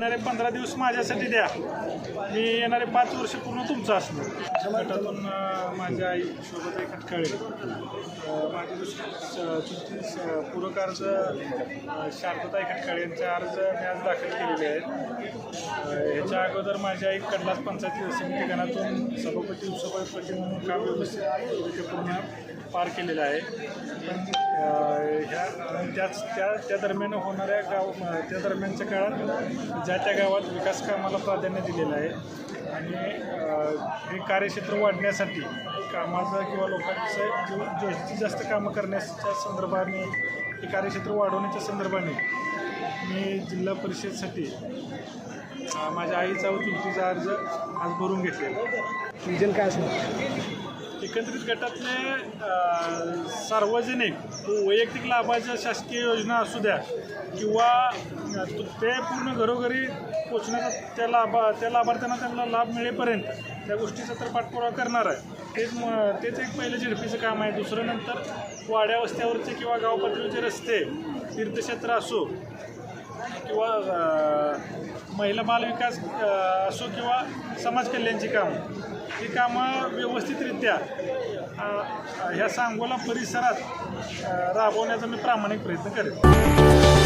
येणारे 15 दिवस माझ्यासाठी द्या, मी येणारे 5 वर्ष पूर्ण तुमचं असणार. गटातून माझी आई शोभाताई खटकाळे, माझे दुसरे पूरक अर्ज शारदाताई खटकाळे यांचे अर्ज मी आज दाखल केलेले आहेत. ह्याच्या अगोदर माझ्या आई कडलास पंचायत समिती गणातून सभापती उपसभापती म्हणून काम व्यवस्थित पूर्ण पार केलेलं आहे. पण त्या दरम्यान होणाऱ्या त्या दरम्यानच्या काळात ज्या त्या गावात विकास कामाला प्राधान्य दिलेलं आहे आणि हे कार्यक्षेत्र वाढण्यासाठी कामाचं किंवा लोकांचं जास्तीत जास्त कामं करण्याच्या संदर्भाने हे कार्यक्षेत्र वाढवण्याच्या संदर्भाने मी जिल्हा परिषदसाठी माझ्या आईचा व चुलतीचा अर्ज आज भरून घेतलेला. रिजन काय असणार? एकत्रित गटातले सार्वजनिक वैयक्तिक लाभाच्या शासकीय योजना असू द्या किंवा ते पूर्ण घरोघरी पोचण्याचा त्या लाभार्थ्यांना त्यांना लाभ मिळेपर्यंत त्या गोष्टीचा तर पाठपुरावा करणार आहे. तेच एक पहिलं झेडपीचं काम आहे. दुसरं नंतर वाड्या वस्त्यावरचे किंवा गाव पातळीचे रस्ते, तीर्थक्षेत्र असो किंवा महिला बालविकास असो किंवा समाज कल्याणची कामं, ही कामं व्यवस्थितरित्या ह्या सांगोला परिसरात राबवण्याचा मी प्रामाणिक प्रयत्न करेन.